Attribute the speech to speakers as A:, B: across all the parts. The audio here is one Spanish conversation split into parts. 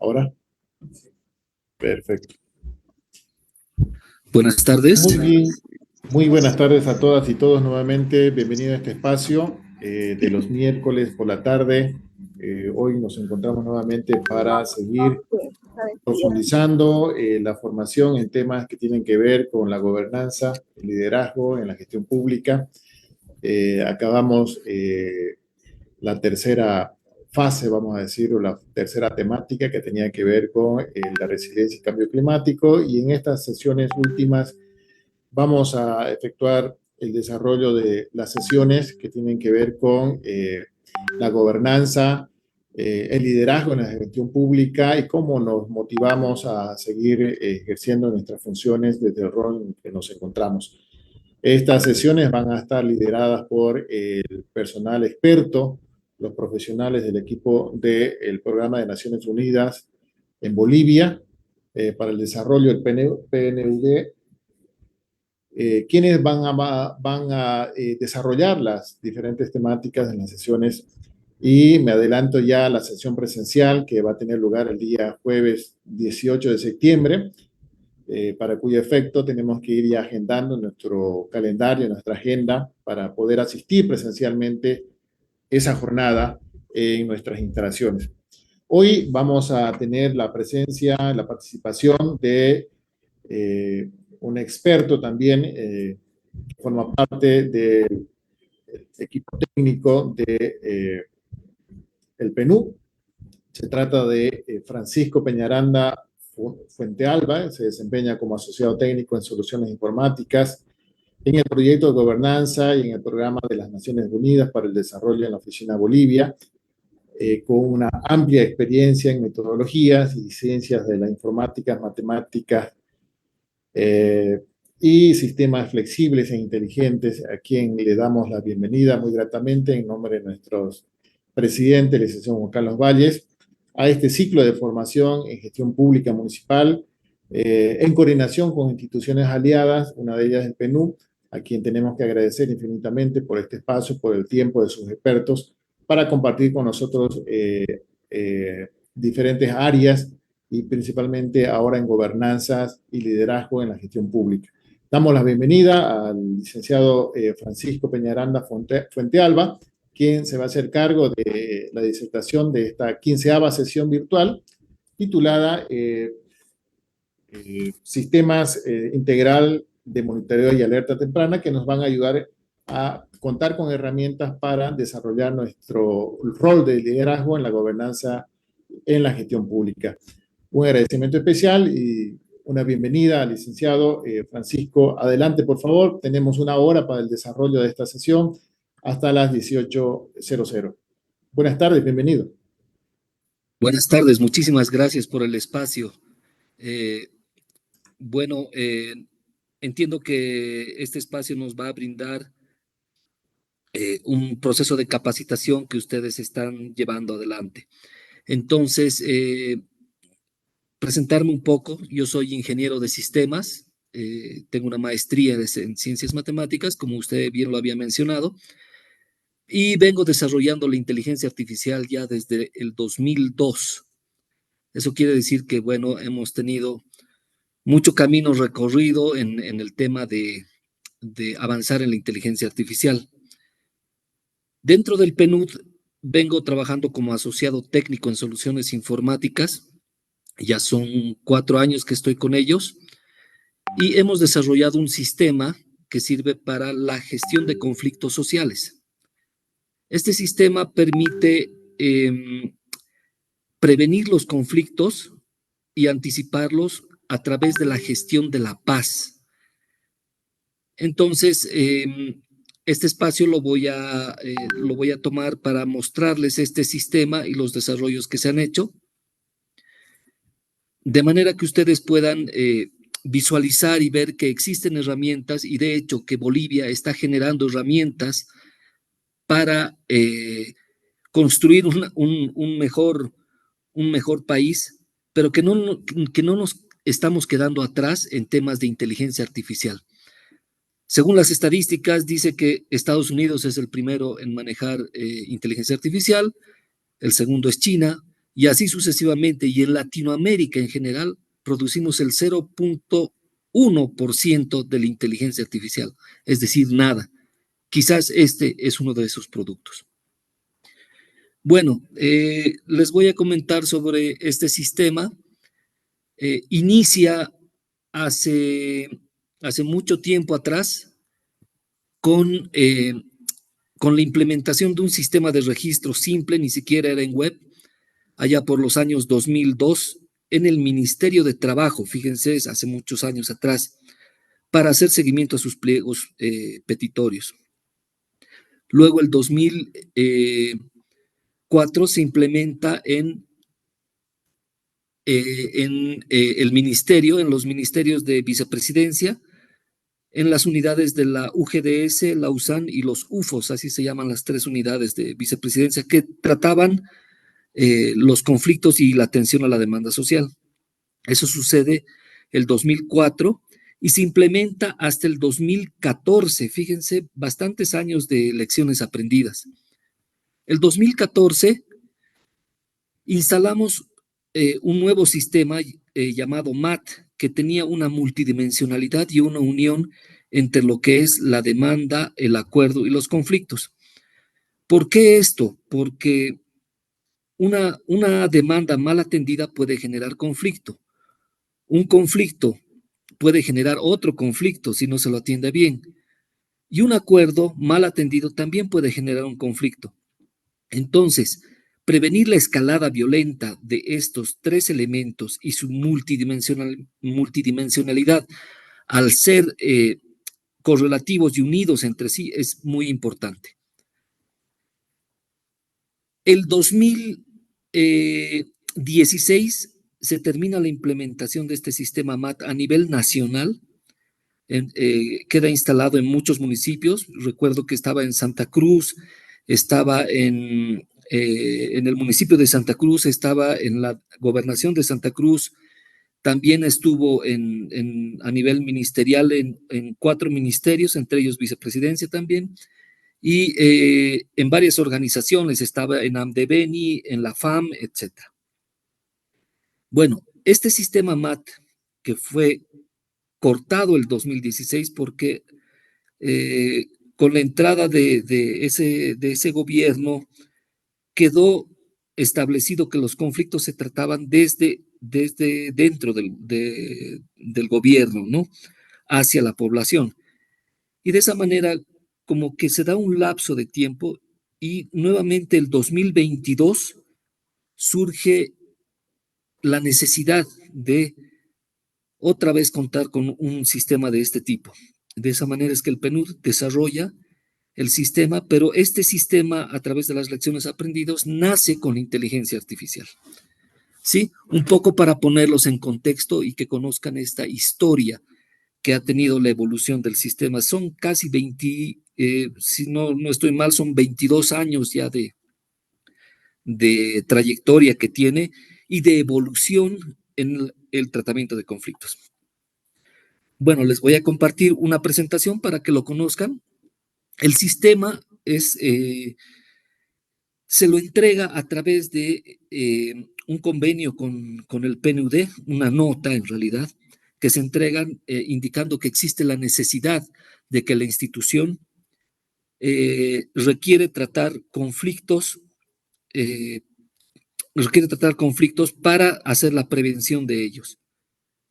A: ¿Ahora? Perfecto.
B: Buenas tardes.
A: Muy bien. Muy buenas tardes a todas y todos nuevamente. Bienvenido a este espacio de los miércoles por la tarde. Hoy nos encontramos nuevamente para seguir profundizando la formación en temas que tienen que ver con la gobernanza, el liderazgo en la gestión pública. Acabamos la tercera fase, vamos a decir, o la tercera temática que tenía que ver con la resiliencia y cambio climático, y en estas sesiones últimas vamos a efectuar el desarrollo de las sesiones que tienen que ver con la gobernanza, el liderazgo en la gestión pública y cómo nos motivamos a seguir ejerciendo nuestras funciones desde el rol en que nos encontramos. Estas sesiones van a estar lideradas por el personal experto, los profesionales del equipo del Programa de Naciones Unidas en Bolivia para el desarrollo del PNUD, quienes van a desarrollar las diferentes temáticas en las sesiones. Y me adelanto ya a la sesión presencial que va a tener lugar el día jueves 18 de septiembre, para cuyo efecto tenemos que ir ya agendando nuestro calendario, nuestra agenda, para poder asistir presencialmente esa jornada en nuestras instalaciones. Hoy vamos a tener la presencia, la participación de un experto también, que forma parte del equipo técnico de el PNUD. Se trata de Francisco Peñaranda Fuentealba. Se desempeña como asociado técnico en soluciones informáticas en el proyecto de gobernanza y en el programa de las Naciones Unidas para el Desarrollo en la Oficina Bolivia, con una amplia experiencia en metodologías y ciencias de la informática, matemáticas y sistemas flexibles e inteligentes, a quien le damos la bienvenida muy gratamente en nombre de nuestros presidentes, el licenciado Juan Carlos Valles, a este ciclo de formación en gestión pública municipal, en coordinación con instituciones aliadas, una de ellas el PNUD, a quien tenemos que agradecer infinitamente por este espacio, por el tiempo de sus expertos, para compartir con nosotros diferentes áreas y principalmente ahora en gobernanzas y liderazgo en la gestión pública. Damos la bienvenida al licenciado Francisco Peñaranda Fuentealba, quien se va a hacer cargo de la disertación de esta 15ª sesión virtual titulada Sistemas Integral de Monitoreo y Alerta Temprana, que nos van a ayudar a contar con herramientas para desarrollar nuestro rol de liderazgo en la gobernanza en la gestión pública. Un agradecimiento especial y una bienvenida al licenciado Francisco. Adelante, por favor. Tenemos una hora para el desarrollo de esta sesión hasta las 18:00. Buenas tardes, bienvenido.
B: Buenas tardes, muchísimas gracias por el espacio. Entiendo que este espacio nos va a brindar un proceso de capacitación que ustedes están llevando adelante. Entonces, presentarme un poco. Yo soy ingeniero de sistemas, tengo una maestría en ciencias matemáticas, como usted bien lo había mencionado, y vengo desarrollando la inteligencia artificial ya desde el 2002. Eso quiere decir que, bueno, hemos tenido mucho camino recorrido en el tema de avanzar en la inteligencia artificial. Dentro del PNUD vengo trabajando como asociado técnico en soluciones informáticas. Ya son 4 años que estoy con ellos y hemos desarrollado un sistema que sirve para la gestión de conflictos sociales. Este sistema permite prevenir los conflictos y anticiparlos a través de la gestión de la paz. Entonces, este espacio lo voy a tomar para mostrarles este sistema y los desarrollos que se han hecho, de manera que ustedes puedan visualizar y ver que existen herramientas, y de hecho que Bolivia está generando herramientas para construir un mejor país, pero que no nos estamos quedando atrás en temas de inteligencia artificial. Según las estadísticas, dice que Estados Unidos es el primero en manejar inteligencia artificial, el segundo es China, y así sucesivamente. Y en Latinoamérica en general producimos el 0,1% de la inteligencia artificial, es decir, nada. Quizás este es uno de esos productos. Bueno, les voy a comentar sobre este sistema. Inicia hace mucho tiempo atrás con, con la implementación de un sistema de registro simple, ni siquiera era en web, allá por los años 2002, en el Ministerio de Trabajo, fíjense, es hace muchos años atrás, para hacer seguimiento a sus pliegos petitorios. Luego el 2004 se implementa en el ministerio, en los ministerios de vicepresidencia, en las unidades de la UGDS, la USAN y los UFOs, así se llaman las tres unidades de vicepresidencia, que trataban los conflictos y la atención a la demanda social. Eso sucede el 2004 y se implementa hasta el 2014. Fíjense, bastantes años de lecciones aprendidas. El 2014 instalamos un nuevo sistema llamado MAT, que tenía una multidimensionalidad y una unión entre lo que es la demanda, el acuerdo y los conflictos. ¿Por qué esto? Porque una demanda mal atendida puede generar conflicto. Un conflicto puede generar otro conflicto si no se lo atiende bien. Y un acuerdo mal atendido también puede generar un conflicto. Entonces, prevenir la escalada violenta de estos tres elementos y su multidimensionalidad al ser correlativos y unidos entre sí es muy importante. El 2016 se termina la implementación de este sistema MAT a nivel nacional. Queda instalado en muchos municipios. Recuerdo que estaba en Santa Cruz, estaba en el municipio de Santa Cruz, estaba en la gobernación de Santa Cruz, también estuvo a nivel ministerial en 4 ministerios, entre ellos vicepresidencia también, y en varias organizaciones, estaba en AMDEBENI, en la FAM, etc. Bueno, este sistema MAT, que fue cortado el 2016 porque con la entrada de ese gobierno quedó establecido que los conflictos se trataban desde dentro del gobierno, ¿no? Hacia la población. Y de esa manera, como que se da un lapso de tiempo y nuevamente el 2022 surge la necesidad de otra vez contar con un sistema de este tipo. De esa manera es que el PNUD desarrolla el sistema, pero este sistema, a través de las lecciones aprendidas, nace con inteligencia artificial. ¿Sí? Un poco para ponerlos en contexto y que conozcan esta historia que ha tenido la evolución del sistema. Son casi 20, si no estoy mal, son 22 años ya de trayectoria que tiene y de evolución en el tratamiento de conflictos. Bueno, les voy a compartir una presentación para que lo conozcan. El sistema se lo entrega a través de un convenio con el PNUD, una nota en realidad, que se entregan indicando que existe la necesidad de que la institución requiere tratar conflictos para hacer la prevención de ellos.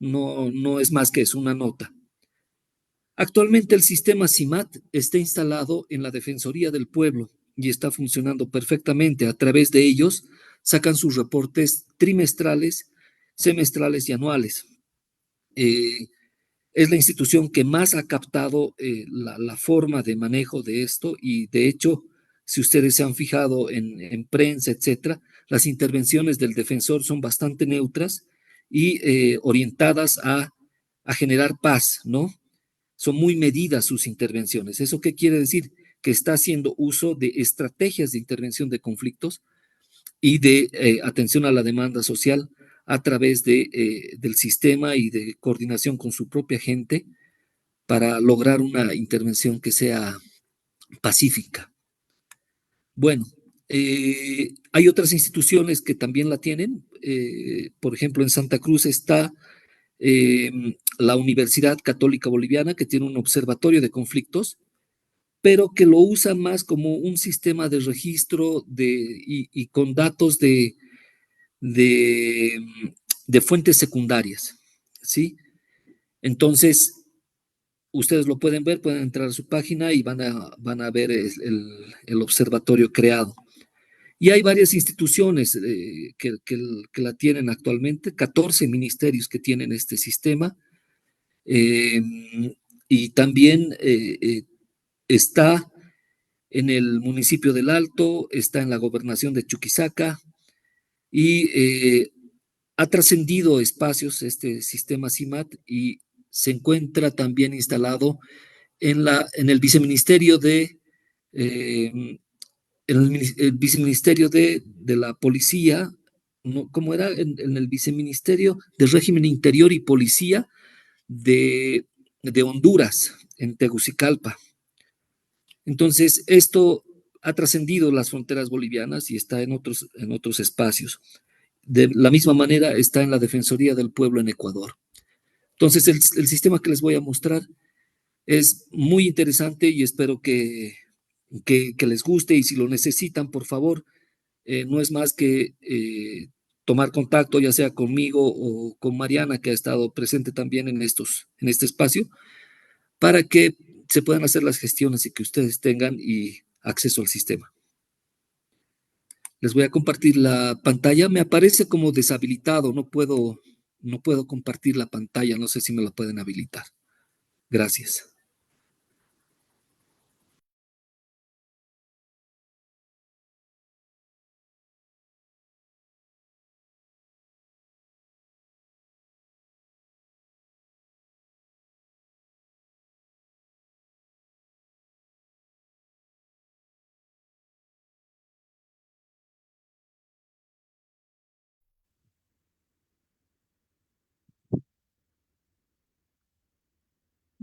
B: No es más que es una nota. Actualmente el sistema CIMAT está instalado en la Defensoría del Pueblo y está funcionando perfectamente. A través de ellos sacan sus reportes trimestrales, semestrales y anuales. Es la institución que más ha captado la forma de manejo de esto y de hecho, si ustedes se han fijado en prensa, etcétera, las intervenciones del defensor son bastante neutras y orientadas a generar paz, ¿no? Son muy medidas sus intervenciones. ¿Eso qué quiere decir? Que está haciendo uso de estrategias de intervención de conflictos y de atención a la demanda social a través del sistema y de coordinación con su propia gente para lograr una intervención que sea pacífica. Bueno, Hay otras instituciones que también la tienen. Por ejemplo, en Santa Cruz está la Universidad Católica Boliviana, que tiene un observatorio de conflictos, pero que lo usa más como un sistema de registro y con datos de, de fuentes secundarias, ¿sí? Entonces, ustedes lo pueden ver, pueden entrar a su página y van a ver el observatorio creado. Y hay varias instituciones que la tienen actualmente, 14 ministerios que tienen este sistema, eh, y también está en el municipio del Alto, está en la gobernación de Chuquisaca y ha trascendido espacios este sistema CIMAT y se encuentra también instalado en el viceministerio el viceministerio de la policía, ¿no? ¿Cómo era? En el viceministerio de régimen interior y policía de Honduras, en Tegucigalpa. Entonces, esto ha trascendido las fronteras bolivianas y está en otros espacios. De la misma manera está en la Defensoría del Pueblo en Ecuador. Entonces, el sistema que les voy a mostrar es muy interesante y espero que les guste, y si lo necesitan, por favor, no es más que tomar contacto, ya sea conmigo o con Mariana, que ha estado presente también en este espacio, para que se puedan hacer las gestiones y que ustedes tengan acceso al sistema. Les voy a compartir la pantalla. Me aparece como deshabilitado, no puedo compartir la pantalla, no sé si me la pueden habilitar. Gracias.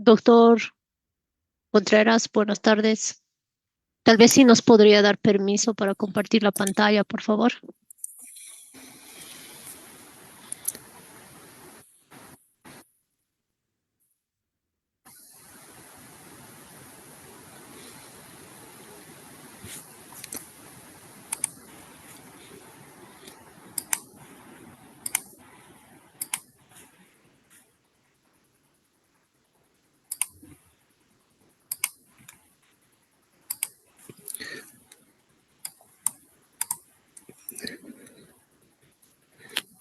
C: Doctor Contreras, buenas tardes. Tal vez sí nos podría dar permiso para compartir la pantalla, por favor.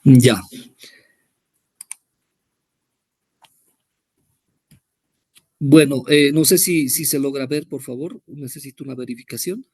B: Ya. Bueno, no sé si se logra ver, por favor. Necesito una verificación.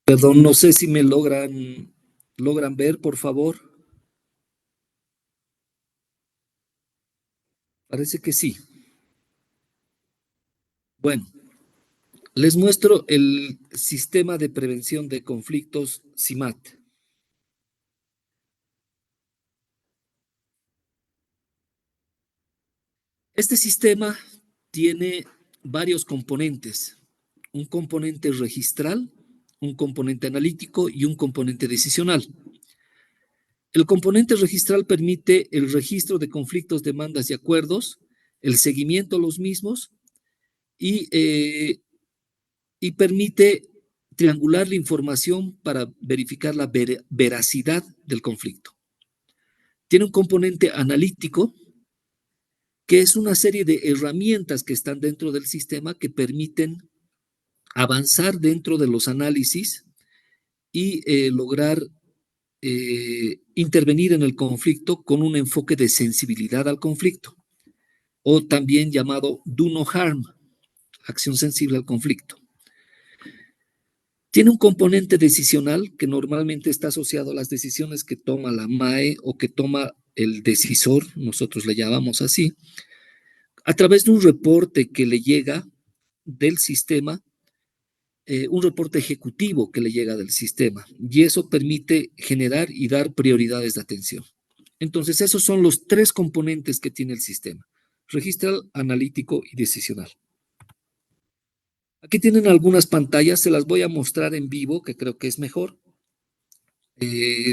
B: Perdón, no sé si me logran ver, por favor. Parece que sí. Bueno, les muestro el sistema de prevención de conflictos CIMAT. Este sistema tiene varios componentes: un componente registral, un componente analítico y un componente decisional. El componente registral permite el registro de conflictos, demandas y acuerdos, el seguimiento a los mismos y permite triangular la información para verificar la veracidad del conflicto. Tiene un componente analítico, que es una serie de herramientas que están dentro del sistema que permiten avanzar dentro de los análisis y lograr intervenir en el conflicto con un enfoque de sensibilidad al conflicto, o también llamado do no harm, acción sensible al conflicto. Tiene un componente decisional que normalmente está asociado a las decisiones que toma la MAE o que toma el decisor, nosotros le llamamos así, a través de un reporte que le llega del sistema, un reporte ejecutivo que le llega del sistema, y eso permite generar y dar prioridades de atención. Entonces, esos son los tres componentes que tiene el sistema: registral, analítico y decisional. Aquí tienen algunas pantallas, se las voy a mostrar en vivo, que creo que es mejor,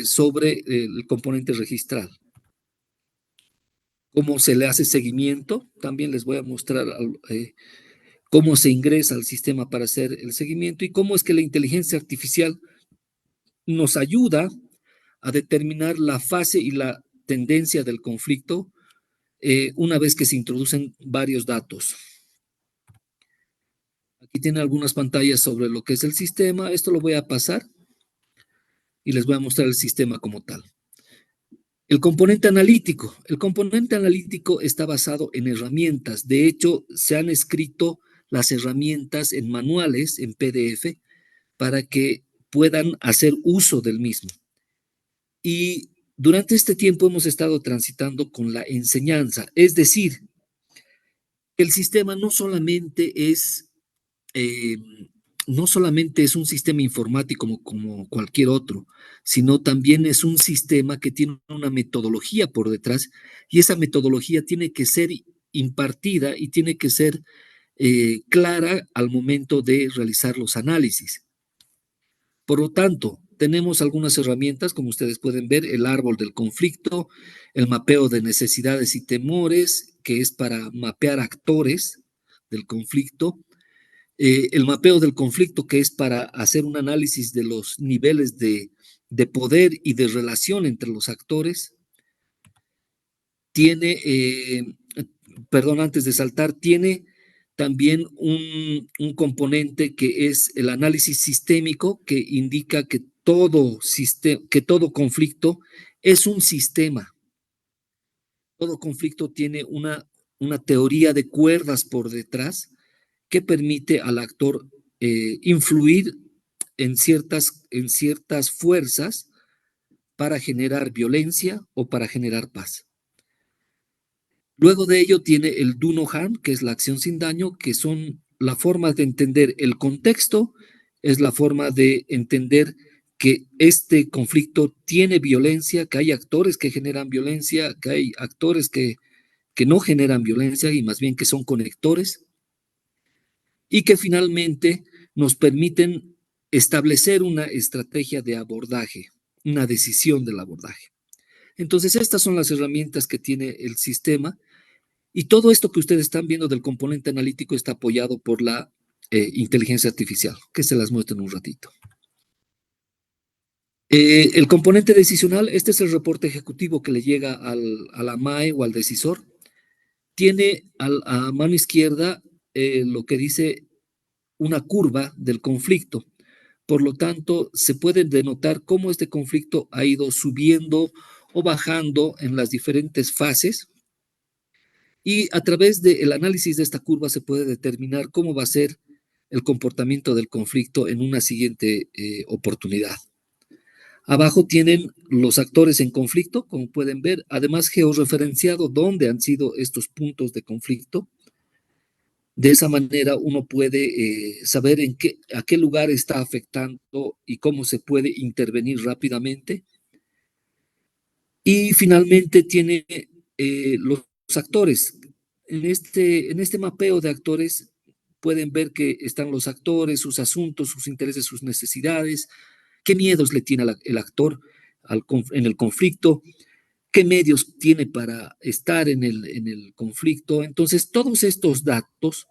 B: sobre el componente registral. Cómo se le hace seguimiento, también les voy a mostrar cómo se ingresa al sistema para hacer el seguimiento y cómo es que la inteligencia artificial nos ayuda a determinar la fase y la tendencia del conflicto una vez que se introducen varios datos. Aquí tienen algunas pantallas sobre lo que es el sistema. Esto lo voy a pasar y les voy a mostrar el sistema como tal. El componente analítico. El componente analítico está basado en herramientas. De hecho, se han escrito las herramientas en manuales, en PDF, para que puedan hacer uso del mismo. Y durante este tiempo hemos estado transitando con la enseñanza, es decir, el sistema no solamente es un sistema informático como cualquier otro, sino también es un sistema que tiene una metodología por detrás y esa metodología tiene que ser impartida y tiene que ser clara al momento de realizar los análisis. Por lo tanto, tenemos algunas herramientas, como ustedes pueden ver, el árbol del conflicto, el mapeo de necesidades y temores, que es para mapear actores del conflicto, el mapeo del conflicto, que es para hacer un análisis de los niveles de poder y de relación entre los actores. Tiene, antes de saltar, tiene también un componente que es el análisis sistémico, que indica que todo conflicto es un sistema. Todo conflicto tiene una teoría de cuerdas por detrás que permite al actor influir en ciertas fuerzas para generar violencia o para generar paz. Luego de ello tiene el do no harm, que es la acción sin daño, que son la forma de entender el contexto, es la forma de entender que este conflicto tiene violencia, que hay actores que generan violencia, que hay actores que no generan violencia y más bien que son conectores, y que finalmente nos permiten establecer una estrategia de abordaje, una decisión del abordaje. Entonces, estas son las herramientas que tiene el sistema. Y todo esto que ustedes están viendo del componente analítico está apoyado por la inteligencia artificial, que se las muestro en un ratito. El componente decisional, este es el reporte ejecutivo que le llega a la MAE o al decisor. Tiene a mano izquierda lo que dice una curva del conflicto. Por lo tanto, se puede denotar cómo este conflicto ha ido subiendo o bajando en las diferentes fases. Y a través del análisis de esta curva se puede determinar cómo va a ser el comportamiento del conflicto en una siguiente oportunidad. Abajo tienen los actores en conflicto, como pueden ver, además georreferenciado dónde han sido estos puntos de conflicto. De esa manera uno puede saber a qué lugar está afectando y cómo se puede intervenir rápidamente. Y finalmente tiene los actores. En este mapeo de actores pueden ver que están los actores, sus asuntos, sus intereses, sus necesidades, qué miedos le tiene el actor en el conflicto, qué medios tiene para estar en el conflicto. Entonces, todos estos datos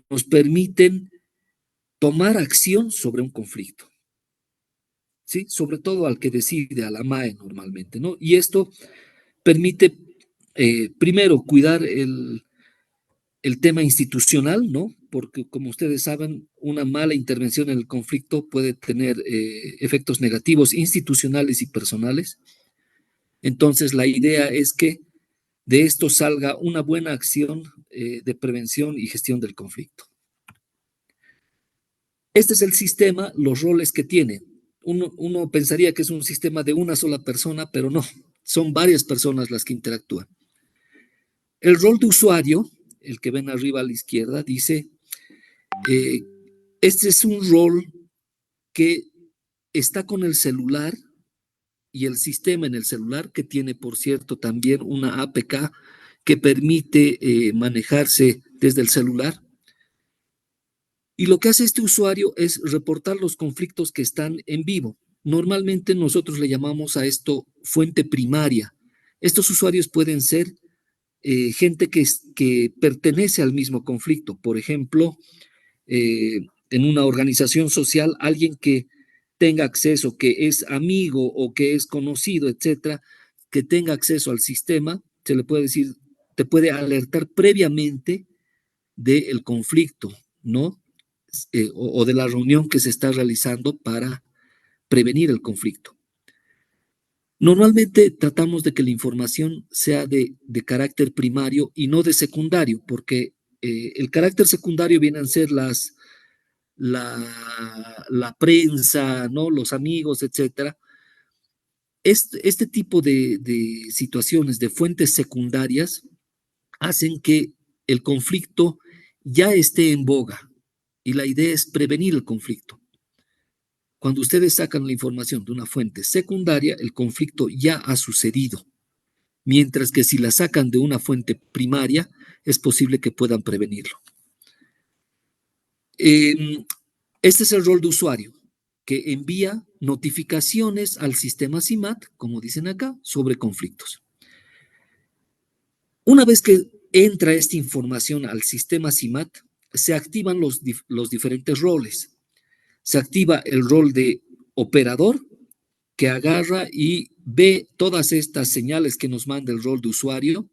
B: nos permiten tomar acción sobre un conflicto, ¿sí? Sobre todo al que decide, a la MAE normalmente, ¿no? Y esto permite, primero, cuidar el tema institucional, ¿no? Porque, como ustedes saben, una mala intervención en el conflicto puede tener efectos negativos institucionales y personales. Entonces, la idea es que de esto salga una buena acción de prevención y gestión del conflicto. Este es el sistema, los roles que tiene. Uno pensaría que es un sistema de una sola persona, pero no, son varias personas las que interactúan. El rol de usuario, el que ven arriba a la izquierda, dice, este es un rol que está con el celular y el sistema en el celular, que tiene, por cierto, también una APK que permite manejarse desde el celular. Y lo que hace este usuario es reportar los conflictos que están en vivo. Normalmente nosotros le llamamos a esto fuente primaria. Estos usuarios pueden ser gente que pertenece al mismo conflicto. Por ejemplo, en una organización social, alguien que tenga acceso, que es amigo o que es conocido, etcétera, que tenga acceso al sistema, se le puede decir, te puede alertar previamente del conflicto, ¿no? O de la reunión que se está realizando para prevenir el conflicto. Normalmente tratamos de que la información sea de carácter primario y no de secundario, porque el carácter secundario vienen a ser la prensa, ¿no? Los amigos, etcétera. Este tipo de situaciones, de fuentes secundarias, hacen que el conflicto ya esté en boga y la idea es prevenir el conflicto. Cuando ustedes sacan la información de una fuente secundaria, el conflicto ya ha sucedido, mientras que si la sacan de una fuente primaria, es posible que puedan prevenirlo. Este es el rol de usuario, que envía notificaciones al sistema CIMAT, como dicen acá, sobre conflictos. Una vez que entra esta información al sistema CIMAT, se activan los diferentes roles. Se activa el rol de operador, que agarra y ve todas estas señales que nos manda el rol de usuario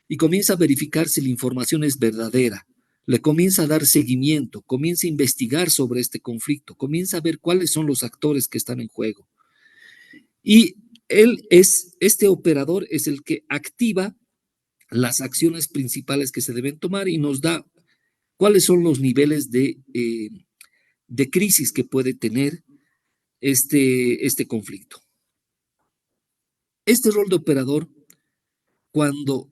B: y comienza a verificar si la información es verdadera. Le comienza a dar seguimiento, comienza a investigar sobre este conflicto, comienza a ver cuáles son los actores que están en juego. Y este operador es el que activa las acciones principales que se deben tomar y nos da cuáles son los niveles de crisis que puede tener este conflicto. Este rol de operador, cuando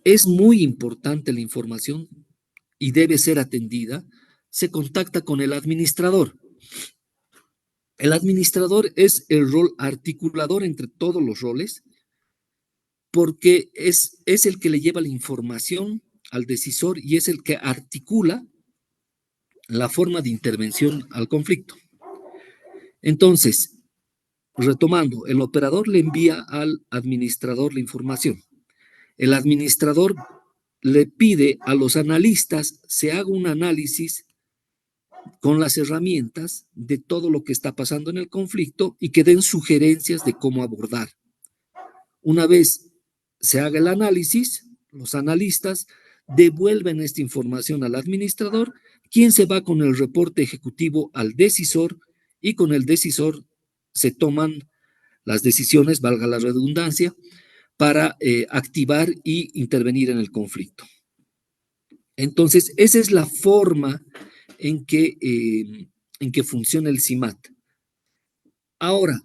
B: es muy importante la información y debe ser atendida, se contacta con el administrador. El administrador es el rol articulador entre todos los roles, porque es el que le lleva la información al decisor y es el que articula la forma de intervención al conflicto. Entonces, retomando, el operador le envía al administrador la información. El administrador le pide a los analistas se haga un análisis con las herramientas de todo lo que está pasando en el conflicto y que den sugerencias de cómo abordar. Una vez se haga el análisis, los analistas devuelven esta información al administrador, quien se va con el reporte ejecutivo al decisor y con el decisor se toman las decisiones, valga la redundancia, para activar y intervenir en el conflicto. Entonces, esa es la forma en que funciona el CIMAT. Ahora,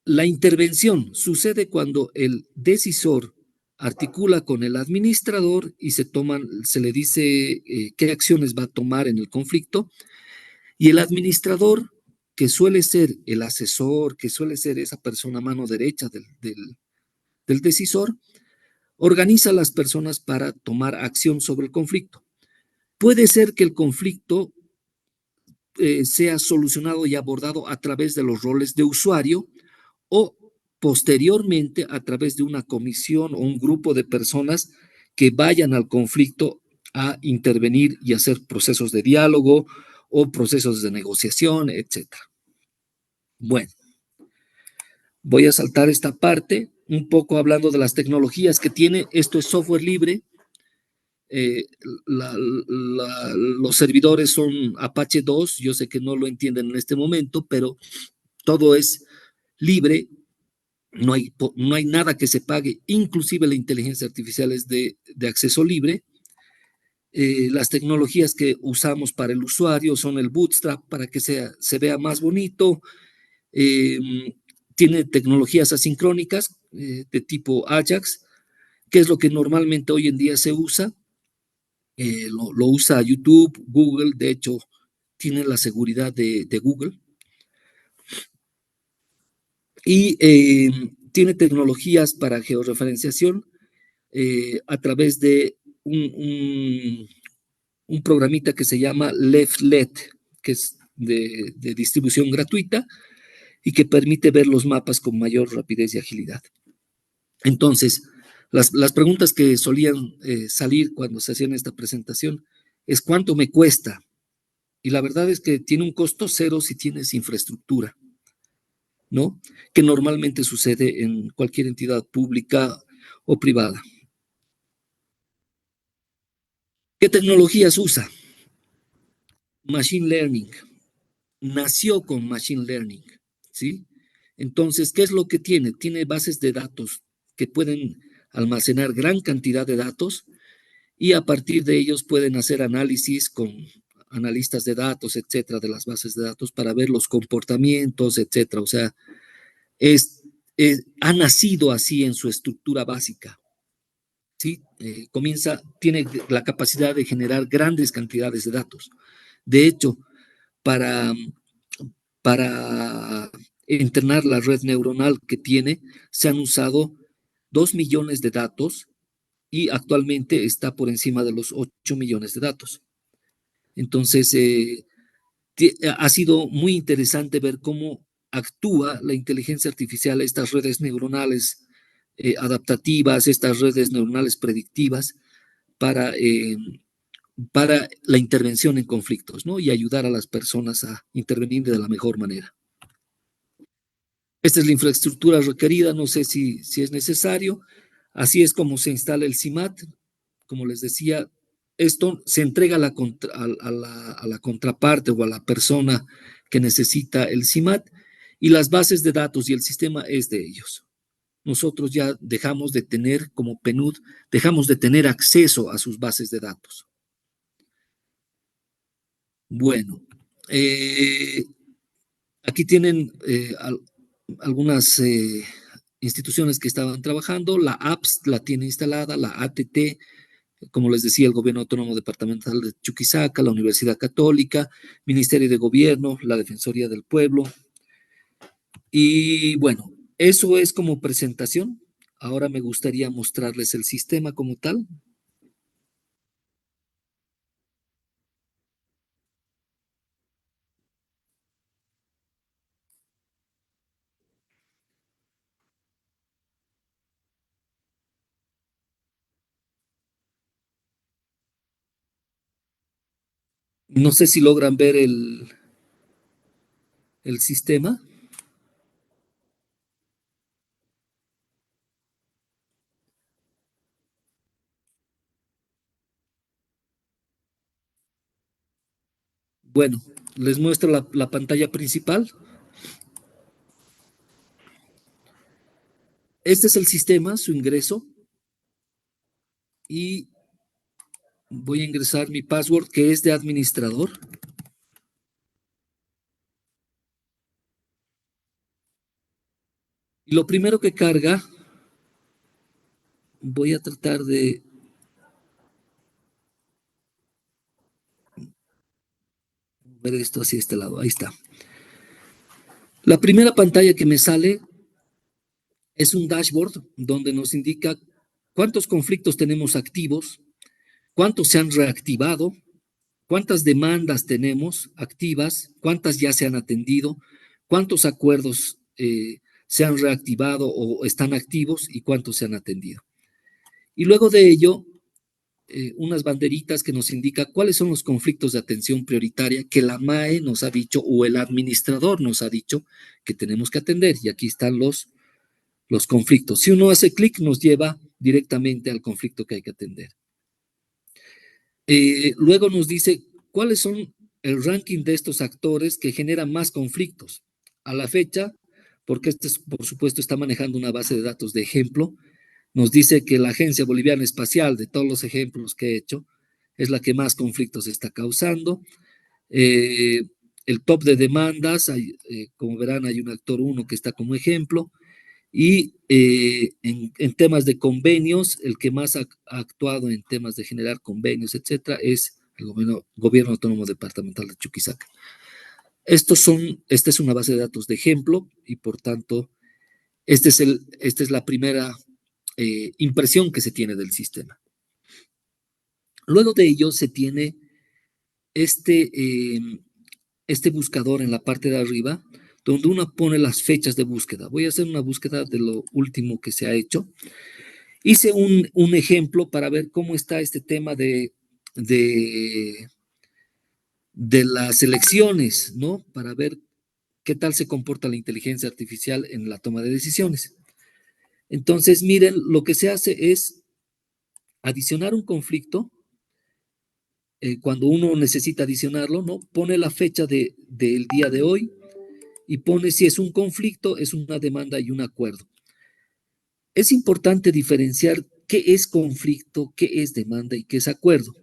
B: la intervención sucede cuando el decisor articula con el administrador y se le dice qué acciones va a tomar en el conflicto, y el administrador, que suele ser el asesor, que suele ser esa persona a mano derecha del decisor, organiza a las personas para tomar acción sobre el conflicto. Puede ser que el conflicto sea solucionado y abordado a través de los roles de usuario o posteriormente a través de una comisión o un grupo de personas que vayan al conflicto a intervenir y hacer procesos de diálogo o procesos de negociación, etc. Bueno, voy a saltar esta parte, un poco hablando de las tecnologías que tiene. Esto es software libre. Los servidores son Apache 2, yo sé que no lo entienden en este momento, pero todo es libre, no hay nada que se pague, inclusive la inteligencia artificial es de acceso libre. Las tecnologías que usamos para el usuario son el Bootstrap para que se vea más bonito. Tiene tecnologías asincrónicas de tipo Ajax, que es lo que normalmente hoy en día se usa. Lo usa YouTube, Google, de hecho, tiene la seguridad de Google. Y tiene tecnologías para georreferenciación a través de un programita que se llama Leaflet, que es de distribución gratuita y que permite ver los mapas con mayor rapidez y agilidad. Entonces, las preguntas que solían salir cuando se hacían esta presentación es ¿cuánto me cuesta? Y la verdad es que tiene un costo cero si tienes infraestructura, ¿no? Que normalmente sucede en cualquier entidad pública o privada. ¿Qué tecnologías usa? Machine Learning. Nació con Machine Learning, ¿sí? Entonces, ¿qué es lo que tiene? Tiene bases de datos que pueden almacenar gran cantidad de datos y a partir de ellos pueden hacer análisis con analistas de datos, etcétera, de las bases de datos para ver los comportamientos, etcétera. O sea, ha nacido así en su estructura básica, ¿sí? Tiene la capacidad de generar grandes cantidades de datos. De hecho, para entrenar la red neuronal que tiene, se han usado 2 millones de datos y actualmente está por encima de los 8 millones de datos. Entonces, ha sido muy interesante ver cómo actúa la inteligencia artificial, estas redes neuronales adaptativas, estas redes neuronales predictivas para la intervención en conflictos, ¿no? Y ayudar a las personas a intervenir de la mejor manera. Esta es la infraestructura requerida, no sé si es necesario. Así es como se instala el CIMAT. Como les decía, esto se entrega a la contraparte o a la persona que necesita el CIMAT y las bases de datos y el sistema es de ellos. Nosotros ya dejamos de tener, como PNUD, dejamos de tener acceso a sus bases de datos. Bueno, aquí tienen algunas instituciones que estaban trabajando. La APS la tiene instalada, la ATT, como les decía, el Gobierno Autónomo Departamental de Chuquisaca, la Universidad Católica, Ministerio de Gobierno, la Defensoría del Pueblo. Y bueno, eso es como presentación. Ahora me gustaría mostrarles el sistema como tal. No sé si logran ver el sistema. Bueno, les muestro la pantalla principal. Este es el sistema, su ingreso. Y voy a ingresar mi password, que es de administrador. Y lo primero que carga, voy a tratar de ver esto hacia este lado. Ahí está. La primera pantalla que me sale es un dashboard donde nos indica cuántos conflictos tenemos activos, cuántos se han reactivado, cuántas demandas tenemos activas, cuántas ya se han atendido, cuántos acuerdos se han reactivado o están activos y cuántos se han atendido. Y luego de ello, unas banderitas que nos indican cuáles son los conflictos de atención prioritaria que la MAE nos ha dicho o el administrador nos ha dicho que tenemos que atender. Y aquí están los conflictos. Si uno hace clic, nos lleva directamente al conflicto que hay que atender. Luego nos dice cuáles son el ranking de estos actores que generan más conflictos. A la fecha, porque este, por supuesto, está manejando una base de datos de ejemplo, nos dice que la Agencia Boliviana Espacial, de todos los ejemplos que he hecho, es la que más conflictos está causando. El top de demandas, como verán, hay un actor 1 que está como ejemplo, y en temas de convenios, el que más ha actuado en temas de generar convenios, etcétera, es el gobierno autónomo departamental de Chuquisaca. Esta es una base de datos de ejemplo y por tanto, esta es la primera impresión que se tiene del sistema. Luego de ello se tiene este buscador en la parte de arriba, donde uno pone las fechas de búsqueda. Voy a hacer una búsqueda de lo último que se ha hecho. Hice un ejemplo para ver cómo está este tema de las elecciones, ¿no? Para ver qué tal se comporta la inteligencia artificial en la toma de decisiones. Entonces, miren, lo que se hace es adicionar un conflicto. Cuando uno necesita adicionarlo, ¿no? Pone la fecha del día de hoy y pone si es un conflicto, es una demanda y un acuerdo. Es importante diferenciar qué es conflicto, qué es demanda y qué es acuerdo.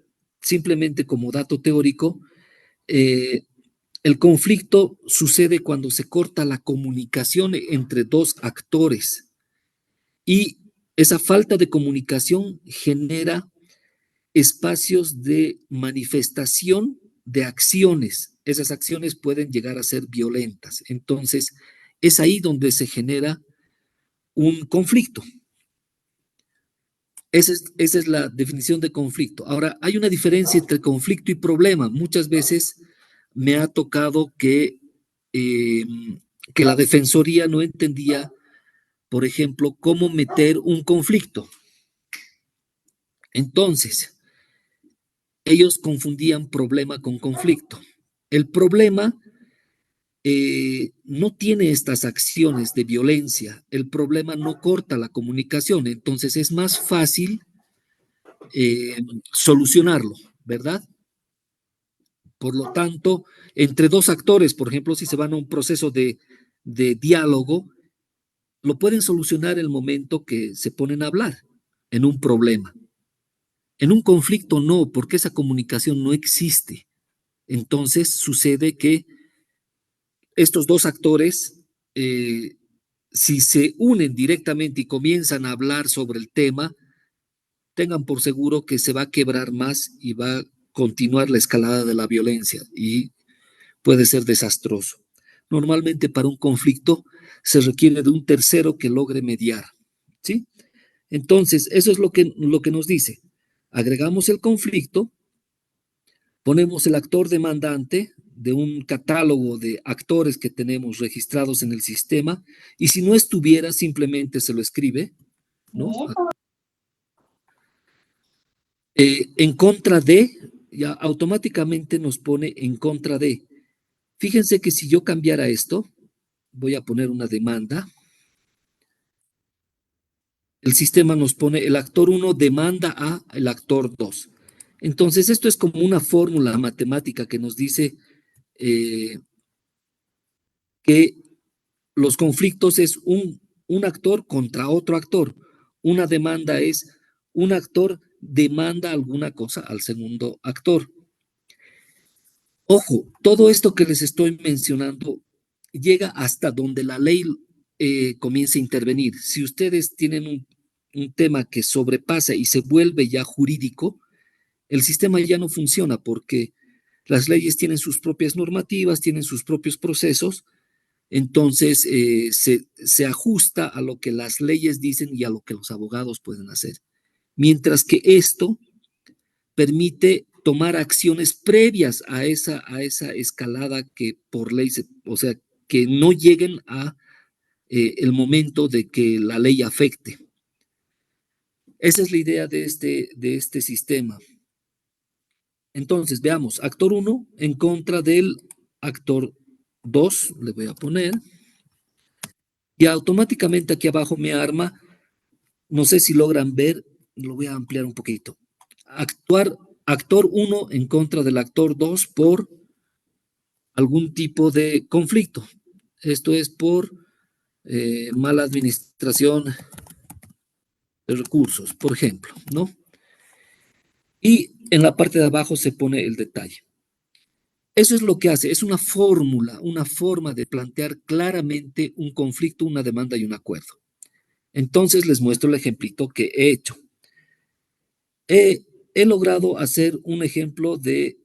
B: Simplemente como dato teórico, el conflicto sucede cuando se corta la comunicación entre dos actores y esa falta de comunicación genera espacios de manifestación de acciones. Esas acciones pueden llegar a ser violentas. Entonces, es ahí donde se genera un conflicto. Esa es la definición de conflicto. Ahora, hay una diferencia entre conflicto y problema. Muchas veces me ha tocado que la Defensoría no entendía, por ejemplo, cómo meter un conflicto. Entonces, ellos confundían problema con conflicto. El problema no tiene estas acciones de violencia. El problema no corta la comunicación. Entonces, es más fácil solucionarlo, ¿verdad? Por lo tanto, entre dos actores, por ejemplo, si se van a un proceso de diálogo, lo pueden solucionar el momento que se ponen a hablar en un problema. En un conflicto no, porque esa comunicación no existe. Entonces sucede que estos dos actores, si se unen directamente y comienzan a hablar sobre el tema, tengan por seguro que se va a quebrar más y va a continuar la escalada de la violencia y puede ser desastroso. Normalmente para un conflicto se requiere de un tercero que logre mediar, ¿sí? Entonces, eso es lo que nos dice. Agregamos el conflicto, ponemos el actor demandante de un catálogo de actores que tenemos registrados en el sistema y si no estuviera, simplemente se lo escribe, ¿no? En contra de, ya automáticamente nos pone en contra de. Fíjense que si yo cambiara esto, voy a poner una demanda. El sistema nos pone el actor 1 demanda a el actor 2. Entonces, esto es como una fórmula matemática que nos dice que los conflictos es un actor contra otro actor. Una demanda es un actor demanda alguna cosa al segundo actor. Ojo, todo esto que les estoy mencionando llega hasta donde la ley comienza a intervenir. Si ustedes tienen un tema que sobrepasa y se vuelve ya jurídico, el sistema ya no funciona porque las leyes tienen sus propias normativas, tienen sus propios procesos, entonces se ajusta a lo que las leyes dicen y a lo que los abogados pueden hacer. Mientras que esto permite tomar acciones previas a esa escalada que por ley, o sea, que no lleguen a el momento de que la ley afecte. Esa es la idea de este sistema. Entonces, veamos, actor 1 en contra del actor 2, le voy a poner, y automáticamente aquí abajo me arma, no sé si logran ver, lo voy a ampliar un poquito. Actor 1 en contra del actor 2 por algún tipo de conflicto. Esto es por mala administración de recursos, por ejemplo, ¿no? Y en la parte de abajo se pone el detalle. Eso es lo que hace, es una fórmula, una forma de plantear claramente un conflicto, una demanda y un acuerdo. Entonces les muestro el ejemplito que he hecho. He logrado hacer un ejemplo de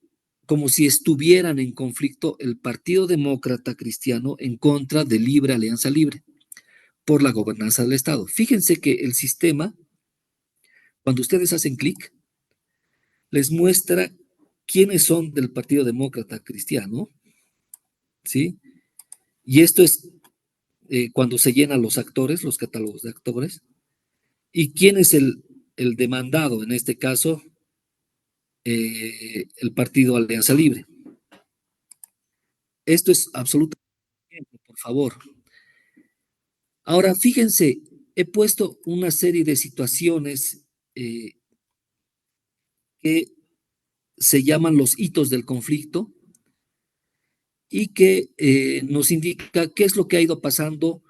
B: como si estuvieran en conflicto el Partido Demócrata Cristiano en contra de Libre Alianza Libre por la gobernanza del Estado. Fíjense que el sistema, cuando ustedes hacen clic, les muestra quiénes son del Partido Demócrata Cristiano, ¿sí? Y esto es cuando se llenan los actores, los catálogos de actores, y quién es el demandado, en este caso, el Partido Alianza Libre. Esto es absolutamente, por favor. Ahora, fíjense, he puesto una serie de situaciones que se llaman los hitos del conflicto y que nos indica qué es lo que ha ido pasando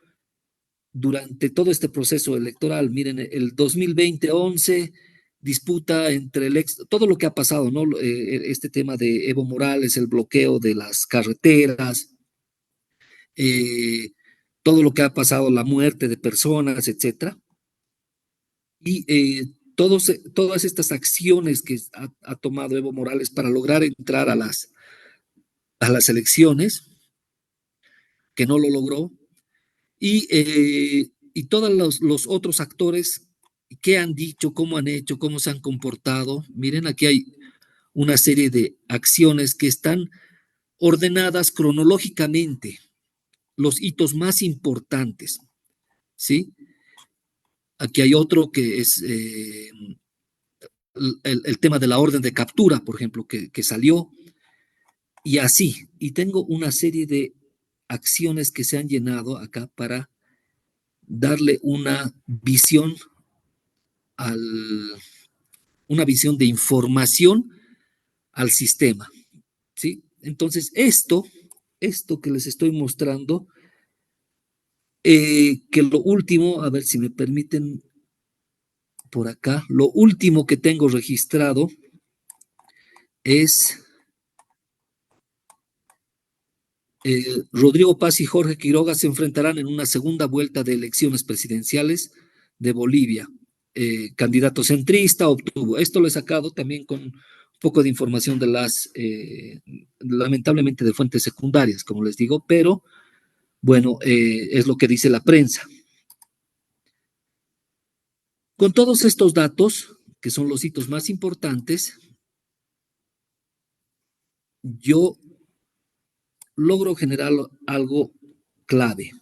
B: durante todo este proceso electoral. Miren, el 2020-11, disputa entre todo lo que ha pasado, ¿no? Este tema de Evo Morales, el bloqueo de las carreteras, todo lo que ha pasado, la muerte de personas, etcétera. Y todas estas acciones que ha tomado Evo Morales para lograr entrar a las elecciones, que no lo logró, y todos los otros actores, qué han dicho, cómo han hecho, cómo se han comportado. Miren, aquí hay una serie de acciones que están ordenadas cronológicamente, los hitos más importantes, ¿sí? Aquí hay otro que es el tema de la orden de captura, por ejemplo, que salió, y así. Y tengo una serie de acciones que se han llenado acá para darle una visión una visión de información al sistema, ¿sí? Entonces, esto que les estoy mostrando, que lo último, a ver si me permiten por acá, lo último que tengo registrado es Rodrigo Paz y Jorge Quiroga se enfrentarán en una segunda vuelta de elecciones presidenciales de Bolivia. Candidato centrista obtuvo. Esto lo he sacado también con un poco de información de lamentablemente de fuentes secundarias, como les digo, pero bueno, es lo que dice la prensa. Con todos estos datos, que son los hitos más importantes, yo logro generar algo clave.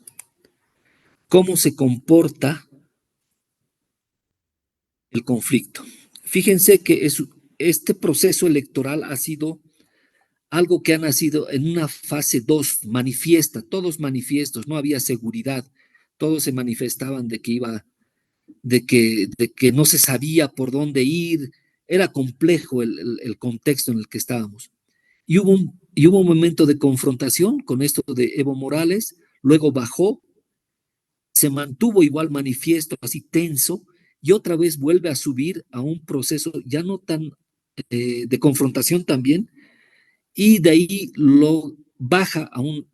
B: ¿Cómo se comporta el conflicto? Fíjense que este proceso electoral ha sido algo que ha nacido en una fase 2, manifiesta, todos manifiestos, no había seguridad, todos se manifestaban de que no se sabía por dónde ir, era complejo el contexto en el que estábamos. Y hubo un momento de confrontación con esto de Evo Morales, luego bajó, se mantuvo igual manifiesto, así tenso, y otra vez vuelve a subir a un proceso ya no tan de confrontación también, y de ahí lo baja a un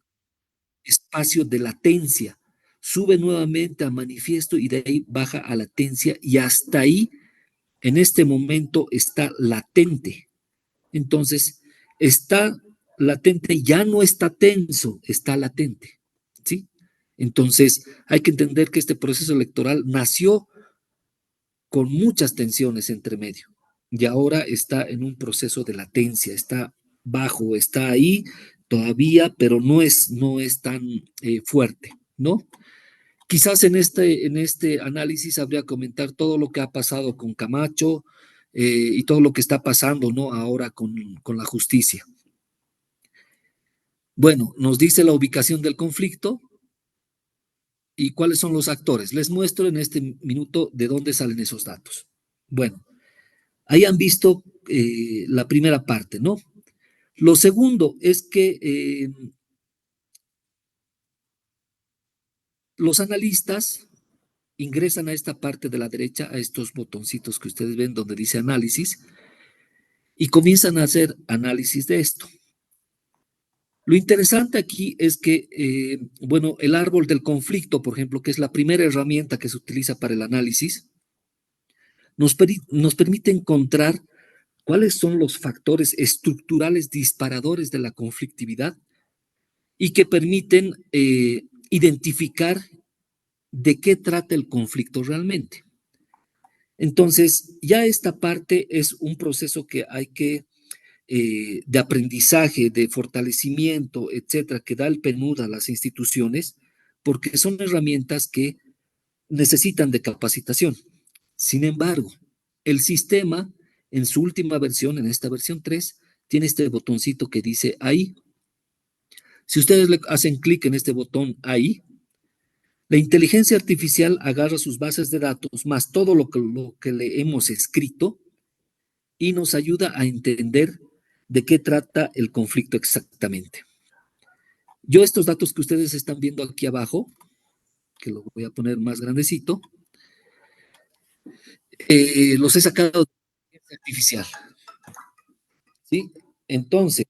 B: espacio de latencia, sube nuevamente a manifiesto y de ahí baja a latencia y hasta ahí, en este momento, está latente. Entonces, está latente, ya no está tenso, está latente, ¿sí? Entonces, hay que entender que este proceso electoral nació con muchas tensiones entre medio y ahora está en un proceso de latencia, está bajo, está ahí todavía, pero no es tan fuerte, ¿no? Quizás en este análisis habría que comentar todo lo que ha pasado con Camacho y todo lo que está pasando, ¿no? Ahora con la justicia. Bueno, nos dice la ubicación del conflicto y cuáles son los actores. Les muestro en este minuto de dónde salen esos datos. Bueno, ahí han visto la primera parte, ¿no? Lo segundo es que los analistas ingresan a esta parte de la derecha, a estos botoncitos que ustedes ven donde dice análisis, y comienzan a hacer análisis de esto. Lo interesante aquí es que, bueno, el árbol del conflicto, por ejemplo, que es la primera herramienta que se utiliza para el análisis, nos permite encontrar cuáles son los factores estructurales disparadores de la conflictividad y que permiten identificar de qué trata el conflicto realmente. Entonces, ya esta parte es un proceso que hay que, de aprendizaje, de fortalecimiento, etcétera, que da el PNUD a las instituciones, porque son herramientas que necesitan de capacitación. Sin embargo, el sistema, en su última versión, en esta versión 3, tiene este botoncito que dice ahí. Si ustedes le hacen clic en este botón ahí, la inteligencia artificial agarra sus bases de datos más todo lo que le hemos escrito y nos ayuda a entender de qué trata el conflicto exactamente. Yo estos datos que ustedes están viendo aquí abajo, que lo voy a poner más grandecito, los he sacado de la inteligencia artificial. ¿Sí? Entonces,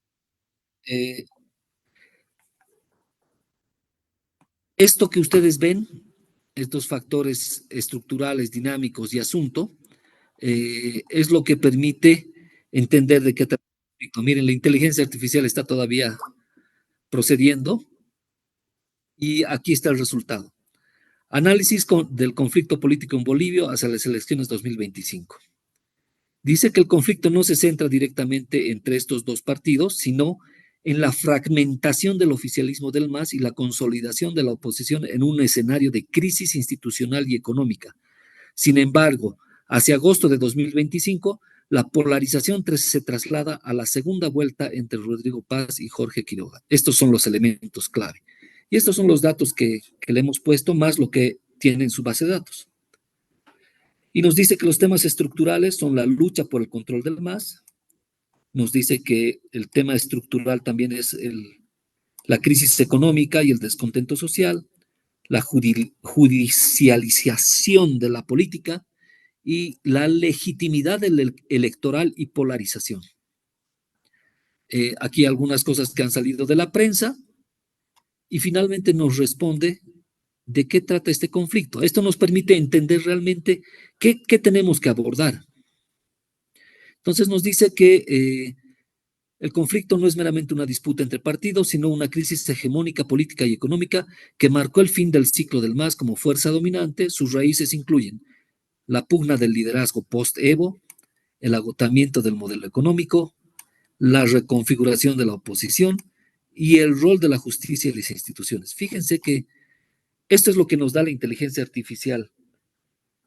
B: esto que ustedes ven, estos factores estructurales, dinámicos y asunto, es lo que permite entender de qué trata el conflicto. Miren, la inteligencia artificial está todavía procediendo y aquí está el resultado. Análisis del conflicto político en Bolivia hacia las elecciones 2025. Dice que el conflicto no se centra directamente entre estos dos partidos, sino en la fragmentación del oficialismo del MAS y la consolidación de la oposición en un escenario de crisis institucional y económica. Sin embargo, hacia agosto de 2025, la polarización se traslada a la segunda vuelta entre Rodrigo Paz y Jorge Quiroga. Estos son los elementos clave. Y estos son los datos que le hemos puesto, más lo que tiene en su base de datos. Y nos dice que los temas estructurales son la lucha por el control del MAS. Nos dice que el tema estructural también es la crisis económica y el descontento social, la judicialización de la política y la legitimidad electoral y polarización. Aquí algunas cosas que han salido de la prensa y finalmente nos responde de qué trata este conflicto. Esto nos permite entender realmente qué tenemos que abordar. Entonces nos dice que el conflicto no es meramente una disputa entre partidos, sino una crisis hegemónica, política y económica que marcó el fin del ciclo del MAS como fuerza dominante. Sus raíces incluyen la pugna del liderazgo post-Evo, el agotamiento del modelo económico, la reconfiguración de la oposición y el rol de la justicia y las instituciones. Fíjense que esto es lo que nos da la inteligencia artificial.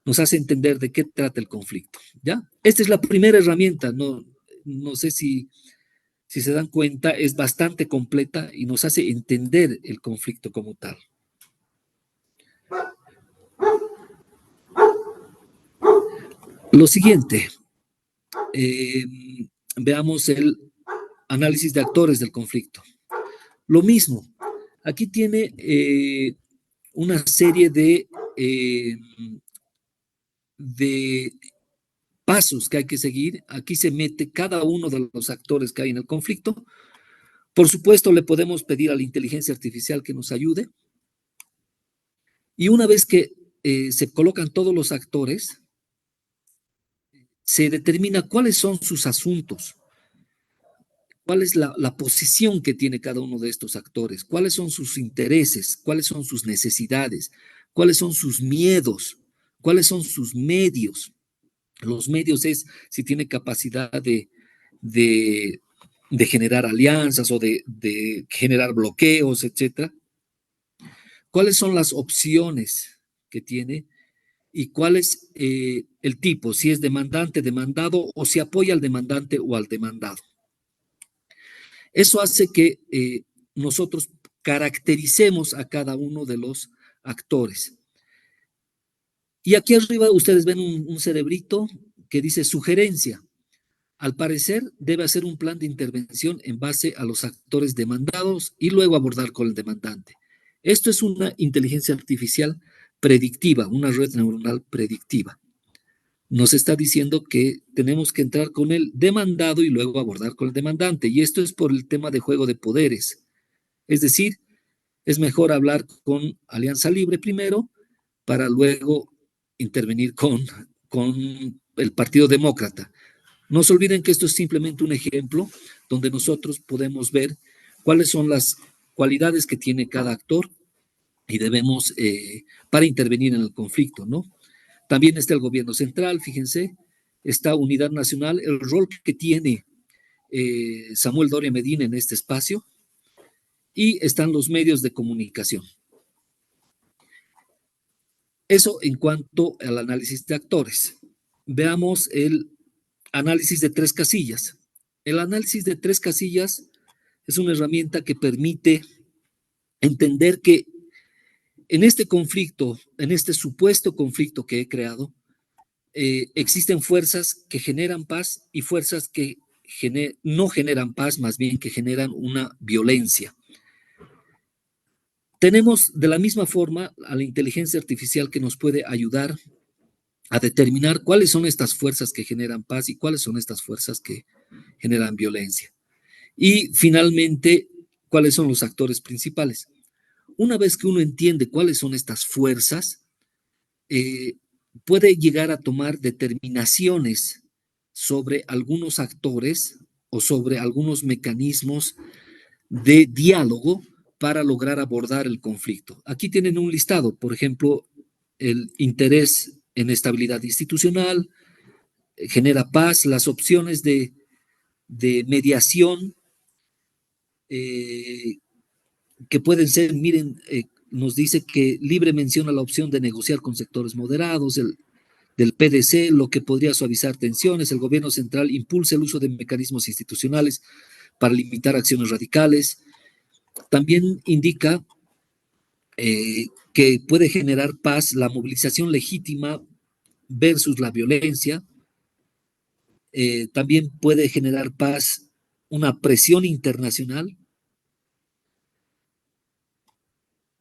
B: Nos hace entender de qué trata el conflicto, ¿ya? Esta es la primera herramienta, no sé si se dan cuenta, es bastante completa y nos hace entender el conflicto como tal. Lo siguiente, veamos el análisis de actores del conflicto. Lo mismo, aquí tiene una serie de pasos que hay que seguir. Aquí se mete cada uno de los actores que hay en el conflicto. Por supuesto, le podemos pedir a la inteligencia artificial que nos ayude. Y una vez que se colocan todos los actores, se determina cuáles son sus asuntos, cuál es la posición que tiene cada uno de estos actores, cuáles son sus intereses, cuáles son sus necesidades, cuáles son sus miedos, cuáles son sus medios. Los medios es si tiene capacidad de generar alianzas o de generar bloqueos, etcétera. ¿Cuáles son las opciones que tiene? Y cuál es el tipo, si es demandante, demandado, o si apoya al demandante o al demandado. Eso hace que nosotros caractericemos a cada uno de los actores. Y aquí arriba ustedes ven un cerebrito que dice sugerencia. Al parecer, debe hacer un plan de intervención en base a los actores demandados y luego abordar con el demandante. Esto es una inteligencia artificial predictiva, una red neuronal predictiva. nos está diciendo que tenemos que entrar con el demandado y luego abordar con el demandante. Y esto es por el tema de juego de poderes. Es decir, es mejor hablar con Alianza Libre primero para luego intervenir con el Partido Demócrata. No se olviden que esto es simplemente un ejemplo donde nosotros podemos ver cuáles son las cualidades que tiene cada actor y debemos, para intervenir en el conflicto, ¿no? También está el gobierno central, fíjense, está Unidad Nacional, el rol que tiene Samuel Doria Medina en este espacio, y están los medios de comunicación. Eso en cuanto al análisis de actores. Veamos el análisis de tres casillas. El análisis de tres casillas es una herramienta que permite entender que en este conflicto, en este supuesto conflicto que he creado, existen fuerzas que generan paz y fuerzas que no generan paz, más bien que generan una violencia. Tenemos de la misma forma a la inteligencia artificial que nos puede ayudar a determinar cuáles son estas fuerzas que generan paz y cuáles son estas fuerzas que generan violencia. Y finalmente, cuáles son los actores principales. Una vez que uno entiende cuáles son estas fuerzas, puede llegar a tomar determinaciones sobre algunos actores o sobre algunos mecanismos de diálogo para lograr abordar el conflicto. Aquí tienen un listado, por ejemplo, el interés en estabilidad institucional, genera paz, las opciones de mediación, que pueden ser, miren, nos dice que Libre menciona la opción de negociar con sectores moderados, del PDC, lo que podría suavizar tensiones. El gobierno central impulsa el uso de mecanismos institucionales para limitar acciones radicales. También indica que puede generar paz la movilización legítima versus la violencia. También puede generar paz una presión internacional.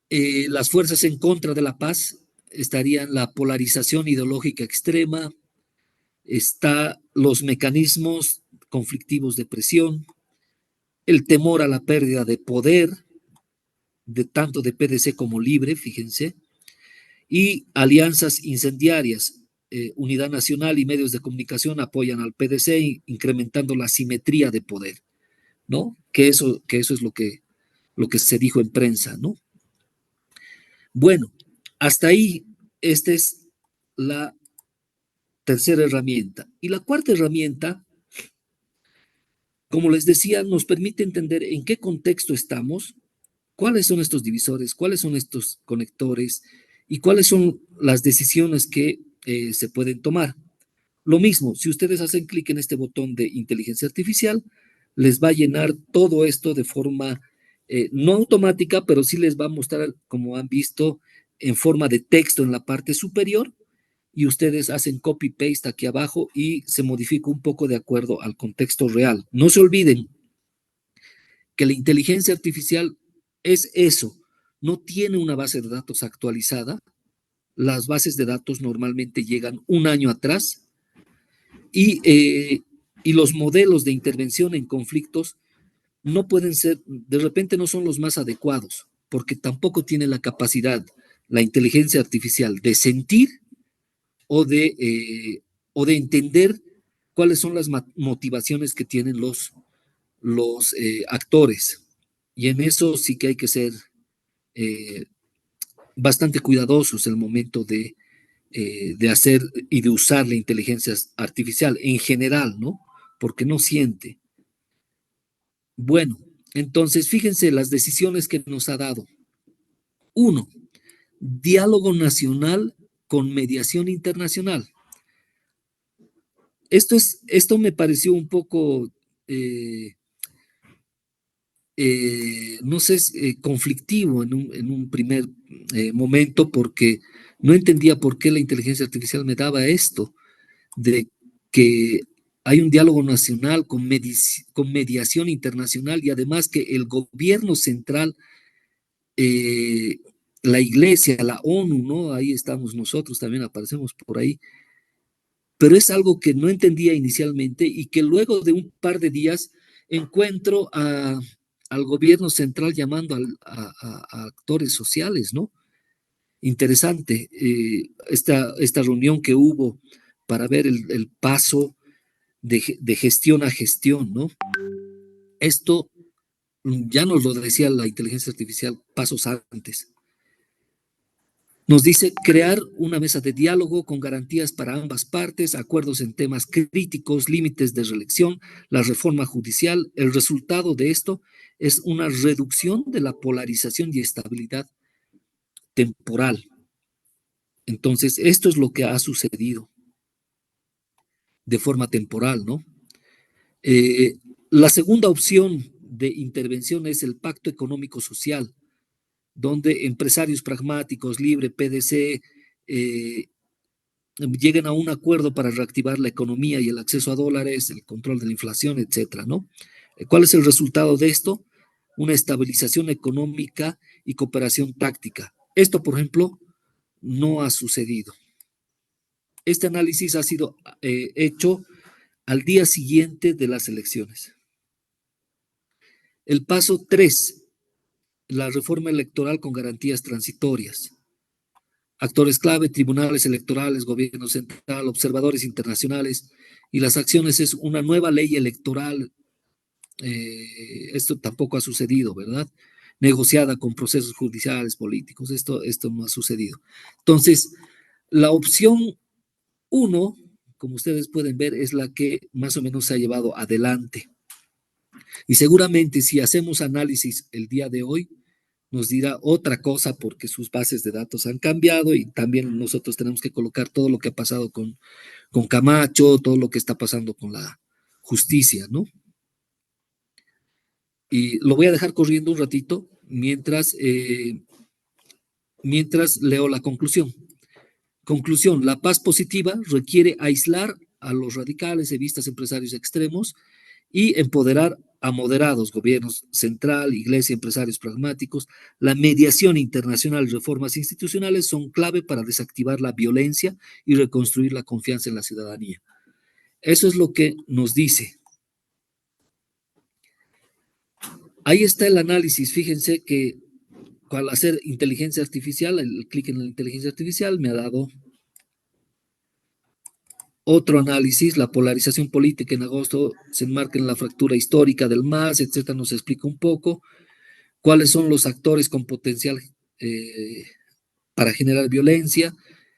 B: Las fuerzas en contra de la paz estarían la polarización ideológica extrema, está los mecanismos conflictivos de presión, el temor a la pérdida de poder, de tanto de PDC como Libre, fíjense, y alianzas incendiarias. Unidad Nacional y medios de comunicación apoyan al PDC, incrementando la simetría de poder, ¿no? Que eso es lo que se dijo en prensa, ¿no? Bueno, hasta ahí, esta es la tercera herramienta. Y la cuarta herramienta, como les decía, nos permite entender en qué contexto estamos, cuáles son estos divisores, cuáles son estos conectores y cuáles son las decisiones que se pueden tomar. Lo mismo, si ustedes hacen clic en este botón de inteligencia artificial, les va a llenar todo esto de forma no automática, pero sí les va a mostrar, como han visto, en forma de texto en la parte superior, y ustedes hacen copy-paste aquí abajo y se modifica un poco de acuerdo al contexto real. No se olviden que la inteligencia artificial es eso, no tiene una base de datos actualizada. Las bases de datos normalmente llegan un año atrás y los modelos de intervención en conflictos no pueden ser, de repente no son los más adecuados, porque tampoco tiene la capacidad, la inteligencia artificial, de sentir o de entender cuáles son las motivaciones que tienen los actores. Y en eso sí que hay que ser bastante cuidadosos el momento de hacer y de usar la inteligencia artificial en general, ¿no? Porque no siente. Bueno, entonces fíjense las decisiones que nos ha dado. 1. Diálogo nacional con mediación internacional. Esto me pareció un poco, no sé, conflictivo en un primer momento, porque no entendía por qué la inteligencia artificial me daba esto, de que hay un diálogo nacional con mediación internacional y además que el gobierno central, la iglesia, la ONU, ¿no? Ahí estamos nosotros, también aparecemos por ahí, pero es algo que no entendía inicialmente y que luego de un par de días encuentro al gobierno central llamando a actores sociales, ¿no? Interesante esta reunión que hubo para ver el paso de gestión a gestión, ¿no? Esto ya nos lo decía la inteligencia artificial pasos antes. Nos dice crear una mesa de diálogo con garantías para ambas partes, acuerdos en temas críticos, límites de reelección, la reforma judicial. El resultado de esto es una reducción de la polarización y estabilidad temporal. Entonces, esto es lo que ha sucedido de forma temporal, ¿no? La segunda opción de intervención es el pacto económico social, donde empresarios pragmáticos, Libre, PDC, lleguen a un acuerdo para reactivar la economía y el acceso a dólares, el control de la inflación, etcétera, ¿no? ¿Cuál es el resultado de esto? Una estabilización económica y cooperación táctica. Esto, por ejemplo, no ha sucedido. Este análisis ha sido hecho al día siguiente de las elecciones. El paso 3, la reforma electoral con garantías transitorias. Actores clave, tribunales electorales, gobierno central, observadores internacionales, y las acciones es una nueva ley electoral. Esto tampoco ha sucedido, ¿verdad? Negociada con procesos judiciales, políticos, esto no ha sucedido. Entonces, la opción 1, como ustedes pueden ver, es la que más o menos se ha llevado adelante. Y seguramente si hacemos análisis el día de hoy, nos dirá otra cosa porque sus bases de datos han cambiado y también nosotros tenemos que colocar todo lo que ha pasado con Camacho, todo lo que está pasando con la justicia, ¿no? Y lo voy a dejar corriendo un ratito mientras leo la conclusión. Conclusión, la paz positiva requiere aislar a los radicales, evistas, empresarios extremos y empoderar a moderados, gobiernos central, iglesia, empresarios pragmáticos. La mediación internacional y reformas institucionales son clave para desactivar la violencia y reconstruir la confianza en la ciudadanía. Eso es lo que nos dice. Ahí está el análisis. Fíjense que al hacer inteligencia artificial, el clic en la inteligencia artificial me ha dado otro análisis. La polarización política en agosto se enmarca en la fractura histórica del MAS, etcétera. Nos explica un poco cuáles son los actores con potencial para generar violencia,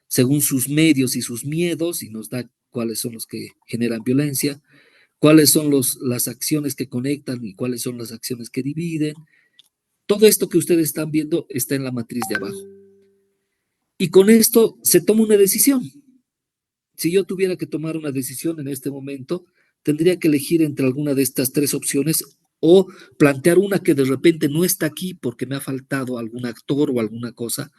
B: según sus medios y sus miedos, y nos da cuáles son los que generan violencia, cuáles son las acciones que conectan y cuáles son las acciones que dividen. Todo esto que ustedes están viendo está en la matriz de abajo. Y con esto se toma una decisión. Si yo tuviera que tomar una decisión en este momento, tendría que elegir entre alguna de estas tres opciones o plantear una que de repente no está aquí porque me ha faltado algún actor o alguna cosa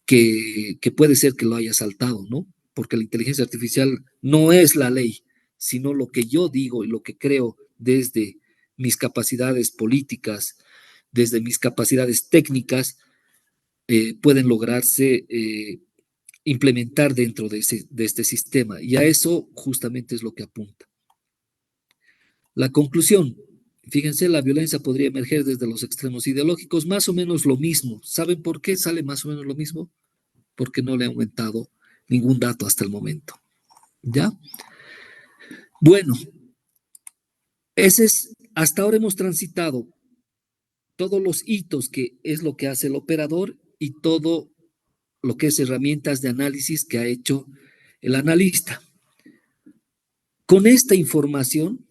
B: que puede ser que lo haya saltado, ¿no? Porque la inteligencia artificial no es la ley, sino lo que yo digo y lo que creo desde mis capacidades políticas, desde mis capacidades técnicas, pueden lograrse implementar dentro de este sistema. Y a eso justamente es lo que apunta. La conclusión, fíjense, la violencia podría emerger desde los extremos ideológicos, más o menos lo mismo. ¿Saben por qué sale más o menos lo mismo? Porque no le ha aumentado ningún dato hasta el momento. ¿Ya? Bueno, hasta ahora hemos transitado todos los hitos que es lo que hace el operador y todo lo que es herramientas de análisis que ha hecho el analista. Con esta información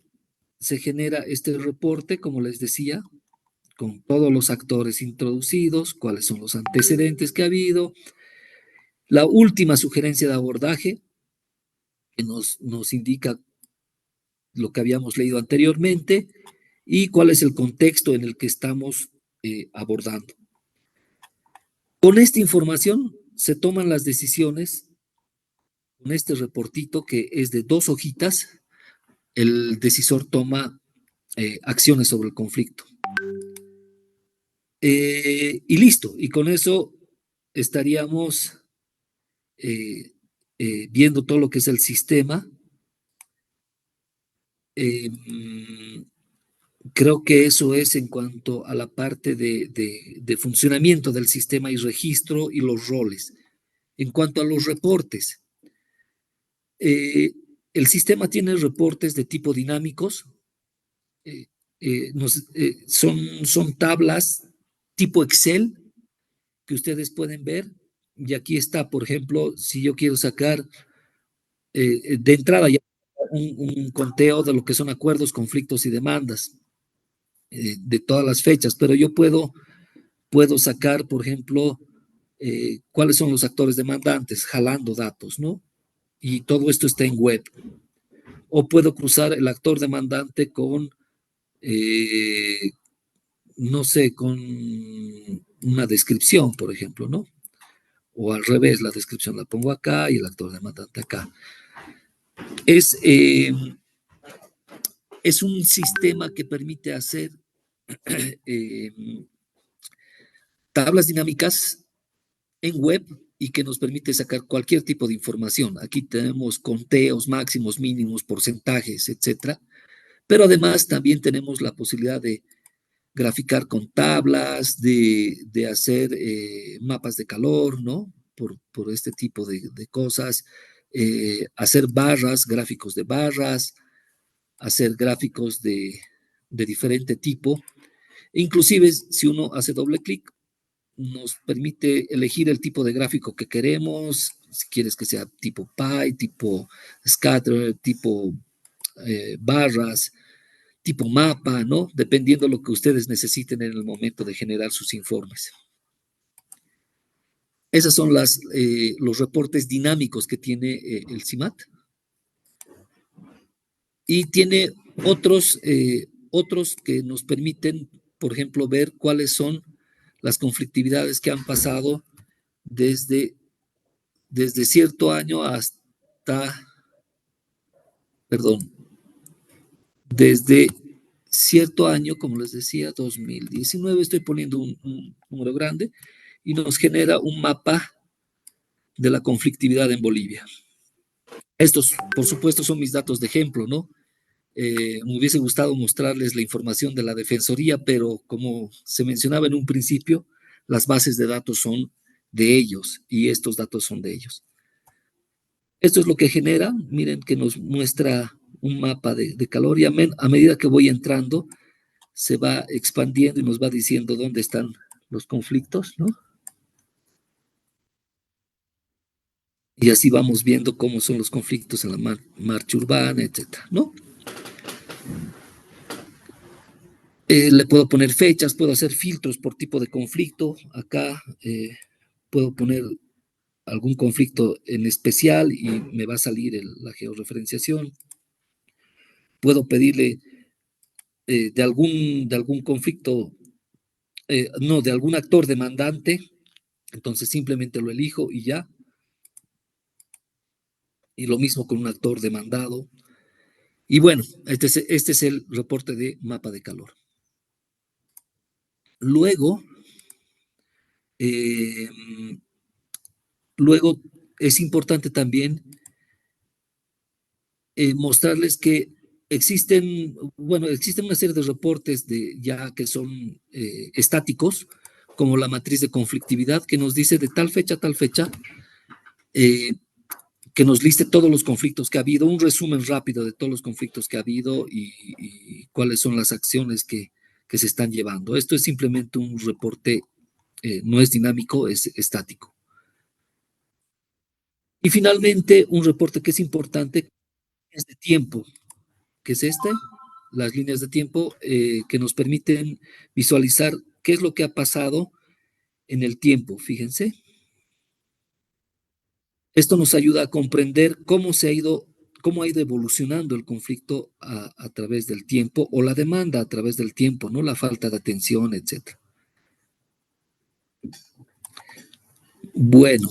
B: se genera este reporte, como les decía, con todos los actores introducidos, cuáles son los antecedentes que ha habido, la última sugerencia de abordaje que nos indica lo que habíamos leído anteriormente y cuál es el contexto en el que estamos abordando. Con esta información se toman las decisiones, con este reportito que es de 2 hojitas, el decisor toma acciones sobre el conflicto. Y listo, y con eso estaríamos viendo todo lo que es el sistema, creo que eso es en cuanto a la parte de funcionamiento del sistema y registro y los roles. En cuanto a los reportes, el sistema tiene reportes de tipo dinámicos, son tablas tipo Excel que ustedes pueden ver. Y aquí está, por ejemplo, si yo quiero sacar de entrada ya un conteo de lo que son acuerdos, conflictos y demandas de todas las fechas, pero yo puedo sacar, por ejemplo, cuáles son los actores demandantes, jalando datos, ¿no? Y todo esto está en web. O puedo cruzar el actor demandante con, no sé, con una descripción, por ejemplo, ¿no? O al revés, la descripción la pongo acá y el actor demandante acá. Es un sistema que permite hacer tablas dinámicas en web y que nos permite sacar cualquier tipo de información. Aquí tenemos conteos máximos, mínimos, porcentajes, etcétera. Pero además también tenemos la posibilidad de graficar con tablas, de hacer mapas de calor, ¿no? Por este tipo de cosas, hacer barras, gráficos de barras, hacer gráficos de diferente tipo. Inclusive, si uno hace doble clic, nos permite elegir el tipo de gráfico que queremos, si quieres que sea tipo pie, tipo scatter, tipo barras, tipo mapa, ¿no? Dependiendo de lo que ustedes necesiten en el momento de generar sus informes. Esos son los reportes dinámicos que tiene el CIMAT. Y tiene otros que nos permiten, por ejemplo, ver cuáles son las conflictividades que han pasado desde cierto año hasta, perdón, desde cierto año, como les decía, 2019, estoy poniendo un número grande, y nos genera un mapa de la conflictividad en Bolivia. Estos, por supuesto, son mis datos de ejemplo, ¿no? Me hubiese gustado mostrarles la información de la Defensoría, pero como se mencionaba en un principio, las bases de datos son de ellos y estos datos son de ellos. Esto es lo que genera, miren que nos muestra un mapa de calor y a medida que voy entrando, se va expandiendo y nos va diciendo dónde están los conflictos, ¿no? Y así vamos viendo cómo son los conflictos en la marcha urbana, etcétera, ¿no? Le puedo poner fechas, puedo hacer filtros por tipo de conflicto. Acá puedo poner algún conflicto en especial y me va a salir la georreferenciación. Puedo pedirle de algún conflicto, no, de algún actor demandante, entonces simplemente lo elijo y ya. Y lo mismo con un actor demandado. Y bueno, este es el reporte de mapa de calor. Luego, es importante también mostrarles que existen una serie de reportes ya que son estáticos, como la matriz de conflictividad, que nos dice de tal fecha a tal fecha, que nos liste todos los conflictos que ha habido, un resumen rápido de todos los conflictos que ha habido y cuáles son las acciones que se están llevando. Esto es simplemente un reporte, no es dinámico, es estático. Y finalmente, un reporte que es importante es de tiempo, que es las líneas de tiempo que nos permiten visualizar qué es lo que ha pasado en el tiempo, fíjense. Esto nos ayuda a comprender cómo ha ido evolucionando el conflicto a través del tiempo o la demanda a través del tiempo, ¿no? La falta de atención, etc. Bueno,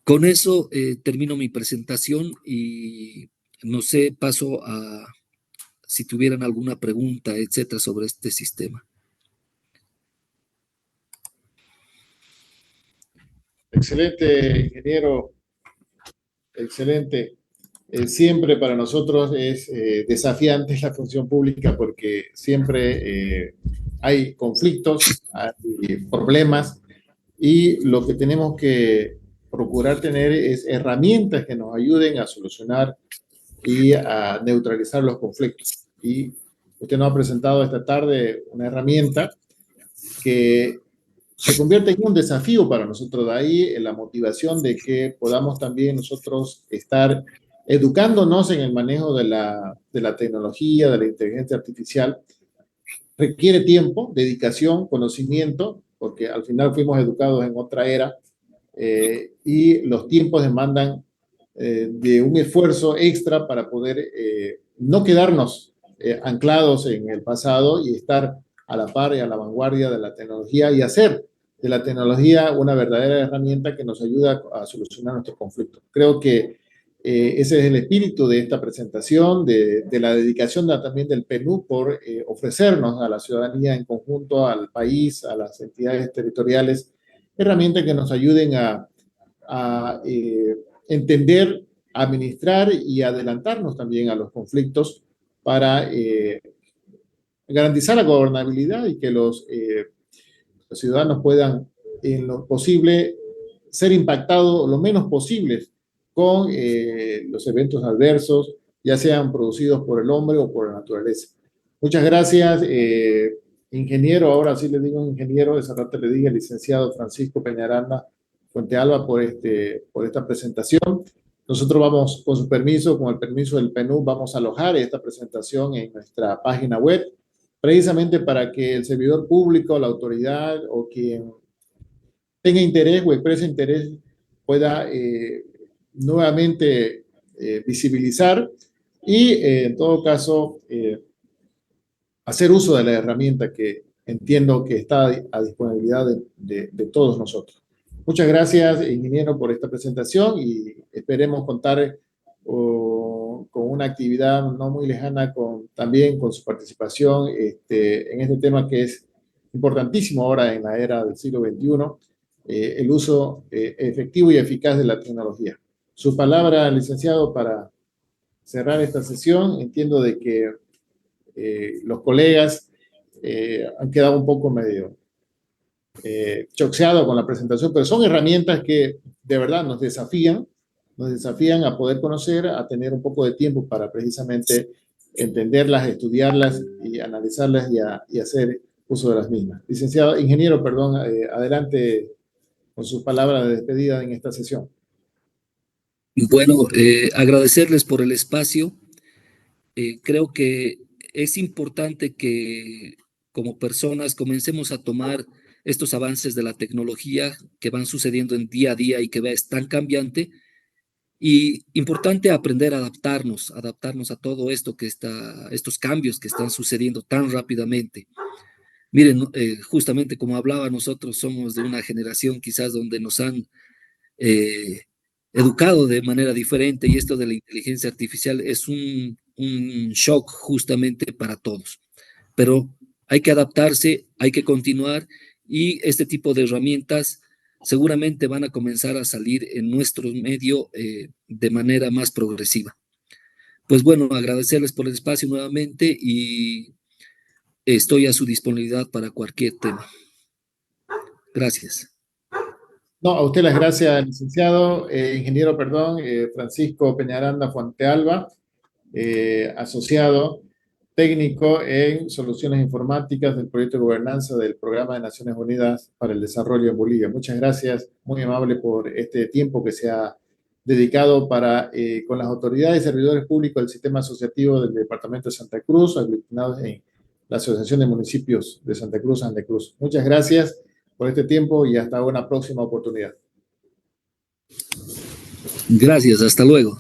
B: con eso termino mi presentación y no sé, paso a si tuvieran alguna pregunta, etcétera, sobre este sistema.
A: Excelente, ingeniero. excelente. Siempre para nosotros es desafiante la función pública porque siempre hay conflictos, hay problemas y lo que tenemos que procurar tener es herramientas que nos ayuden a solucionar y a neutralizar los conflictos. Y usted nos ha presentado esta tarde una herramienta que se convierte en un desafío para nosotros. De ahí la motivación de que podamos también nosotros estar educándonos en el manejo de la tecnología, de la inteligencia artificial. Requiere tiempo, dedicación, conocimiento, porque al final fuimos educados en otra era y los tiempos demandan de un esfuerzo extra para poder no quedarnos anclados en el pasado y estar a la par y a la vanguardia de la tecnología y hacer de la tecnología una verdadera herramienta que nos ayuda a solucionar nuestros conflictos. Creo que ese es el espíritu de esta presentación, de la dedicación también del PNUD por ofrecernos a la ciudadanía en conjunto, al país, a las entidades territoriales, herramientas que nos ayuden a entender, administrar y adelantarnos también a los conflictos para garantizar la gobernabilidad y que los ciudadanos puedan, en lo posible, ser impactados lo menos posible con los eventos adversos, ya sean producidos por el hombre o por la naturaleza. Muchas gracias, ingeniero. Ahora sí le digo ingeniero, esa rato le dije licenciado Francisco Peñaranda Fuentealba por esta presentación. Nosotros vamos, con su permiso, con el permiso del PNUD, vamos a alojar esta presentación en nuestra página web, precisamente para que el servidor público, la autoridad o quien tenga interés o exprese interés pueda nuevamente visibilizar y en todo caso hacer uso de la herramienta que entiendo que está a disponibilidad de todos nosotros. Muchas gracias, ingeniero, por esta presentación y esperemos contar con una actividad no muy lejana también con su participación en este tema que es importantísimo ahora en la era del siglo XXI, el uso efectivo y eficaz de la tecnología. Su palabra, licenciado, para cerrar esta sesión. Entiendo de que los colegas han quedado un poco medio choqueados con la presentación, pero son herramientas que de verdad nos desafían a poder conocer, a tener un poco de tiempo para precisamente entenderlas, estudiarlas y analizarlas y hacer uso de las mismas. Licenciado, ingeniero, perdón, adelante con sus palabras de despedida en esta sesión.
B: Bueno, agradecerles por el espacio. Creo que es importante que como personas comencemos a tomar estos avances de la tecnología que van sucediendo en día a día y que es tan cambiante, y importante aprender a adaptarnos a todo esto estos cambios que están sucediendo tan rápidamente. Miren, justamente como hablaba, nosotros somos de una generación quizás donde nos han educado de manera diferente y esto de la inteligencia artificial es un shock justamente para todos. Pero hay que adaptarse, hay que continuar y este tipo de herramientas seguramente van a comenzar a salir en nuestro medio de manera más progresiva. Pues bueno, agradecerles por el espacio nuevamente y estoy a su disponibilidad para cualquier tema. Gracias.
A: No, a usted las gracias, licenciado, ingeniero, perdón, Francisco Peñaranda Fuentealba, asociado técnico en soluciones informáticas del proyecto de gobernanza del Programa de Naciones Unidas para el Desarrollo en Bolivia. Muchas gracias, muy amable por este tiempo que se ha dedicado con las autoridades y servidores públicos del sistema asociativo del Departamento de Santa Cruz, aglutinados en la Asociación de Municipios de Santa Cruz, Santa Cruz. Muchas gracias por este tiempo y hasta una próxima oportunidad.
B: Gracias, hasta luego.